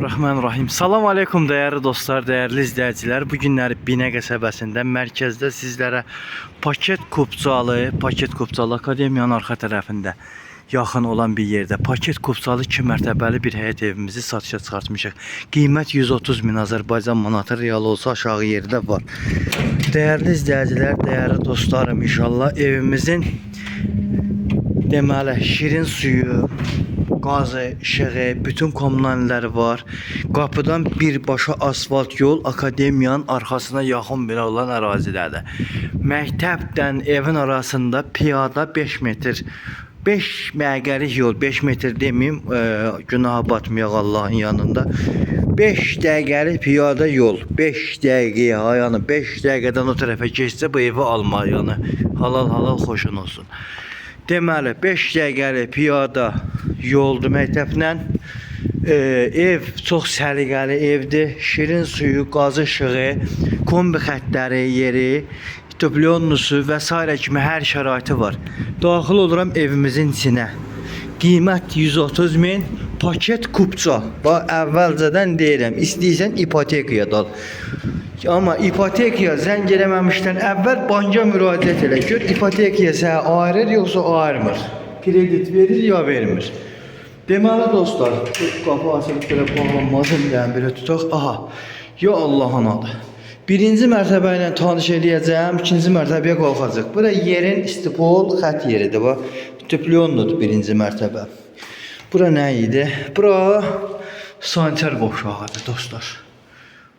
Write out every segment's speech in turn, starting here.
Bismillahirrahmanirrahim. Salam aleykum değerli dostlar, değerli izleyiciler. Bu günləri Binə qəsəbəsində, mərkəzdə sizlərə paket kupçalı akademiyanın arxa tərəfində yaxın olan bir yerdə paket kupçalı 2 mərtəbəli bir həyət evimizi satışa çıxartmışıq. Qiymət 130 min Azərbaycan manatı, real olsa aşağı yerdə var. Değerli izleyiciler, değerli dostlarım, inşallah evimizin deməli şirin suyu, gazı, işığı, bütün kommunalləri var. Qapıdan birbaşa asfalt yol akademiyanın arxasına yaxın belə olan ərazidədir. Məktəbdən evin arasında piyada 5 metr, 5 məqəlik yol, 5 metr demeyim, günaha batmayaq Allah'ın yanında. 5 dəqiqəlik piyada yol, 5 dəqiqəyə, yani 5 dəqiqədən o tərəfə keçsə bu evi alma, yani halal xoşun olsun. Deməli 5 dəqiqəlik piyada yoldu məktəblə. Ev çox səliqəli evdir. Şirin suyu, qazı işığı, kombi xəttləri, yeri, dublyonlusu və s. kimi hər şəraiti var. Daxil oluram evimizin içinə. Qiymət 130 min, paket kupça. Bax, əvvəlcədən deyirəm, istəyirsən ipotekaya dal. Ama ipotekaya zəng eləməmişdən əvvəl banka müraciət elə. Gör ipotekaya sənə ayırır yoxsa ayırmır. Kredit verir ya vermir. Deməli dostlar, qapı açılıb belə bağlanmasın deyən belə tutaq. Aha, ya Allah'ın adı. Birinci mərtəbə ilə tanış eləyəcəm, ikinci mərtəbəyə qalxacaq. Bura yerin istipol xət yeridir. Bax, dublyonludur birinci mərtəbə. Bura nə idi? Bura sanitar qovşağıdır dostlar.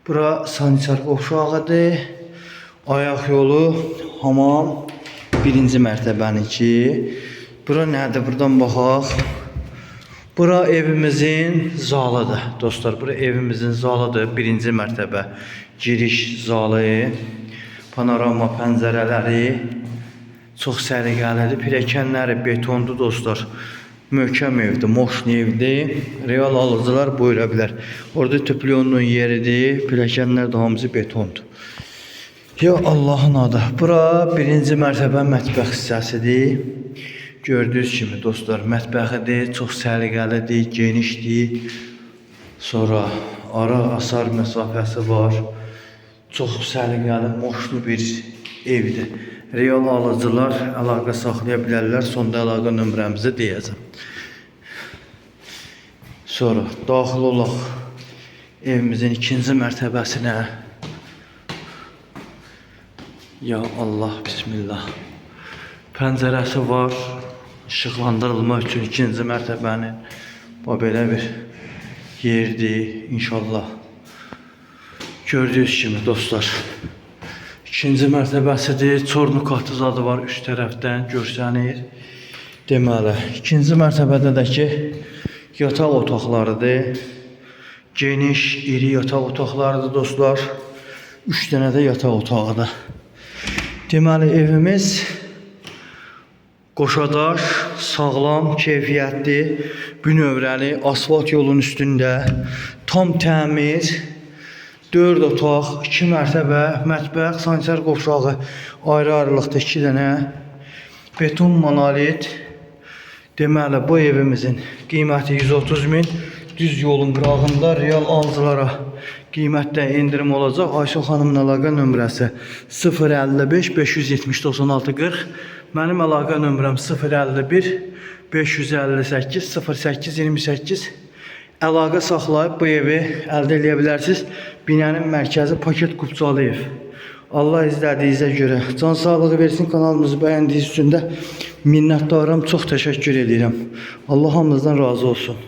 Bura sanitar qovşağıdır. Ayaq yolu, hamam, birinci mərtəbəninki. Bura nədir? Buradan baxaq. Bura evimizin zalıdır dostlar. Bura evimizin zalıdır. Birinci mərtəbə giriş zalı. Panorama pəncərələri çox səliqəlidir. Pirəkənləri betondur dostlar. Möhkəm evdir, moşni evdir. Real alıcılar buyura bilər. Orada tüplyonun yeridir. Pirəkənlər də hamısı betondur. Ya Allah'ın adı. Bura birinci mərtəbə mətbəx hissəsidir. Gördüyünüz kimi dostlar, mətbəxidir, çox səliqəlidir, genişdir. Sonra ara asar məsafəsi var. Çox səliqəli, moşlu bir evdir. Real alıcılar əlaqə saxlaya bilərlər. Sonda əlaqə nömrəmizi deyəcəm. Sonra daxil olaq evimizin ikinci mərtəbəsinə. Ya Allah, bismillah. Pəncərəsi var. İşıqlandırılmaq üçün ikinci mərtəbənin belə bir yerdir inşallah. Gördüyünüz kimi dostlar, ikinci mərtəbəsidir. Çornukatı zadı var üst tərəfdən görsənir. Deməli, ikinci mərtəbədəki yataq otaqlarıdır. Geniş, iri yataq otaqlarıdır dostlar. 3 dənə də yataq otağıdır. Deməli, evimiz qoşadaş, sağlam, keyfiyyətli, bünövrəli, asfalt yolun üstündə, tam təmiz, 4 otaq, 2 mərtəbə, mətbəx, sanitar qovşağı, ayrı-ayrılıqda 2 dənə, beton monolit. Deməli, bu evimizin qiyməti 130 min, düz yolun qırağında real alıcılara qiymətdə indirim olacaq. Ayşə xanımın əlaqə nömrəsi 055 570 96 40. Mənim əlaqə nömrəm 051 558 08 28. Əlaqə saxlayıb bu evi əldə edə bilərsiniz. Binənin mərkəzi paket kupçalı ev. Allah izlədiyinizə görə can sağlığı versin. Kanalımızı bəyəndiyiniz üçün də minnətdaram. Çox təşəkkür edirəm. Allah hamınızdan razı olsun.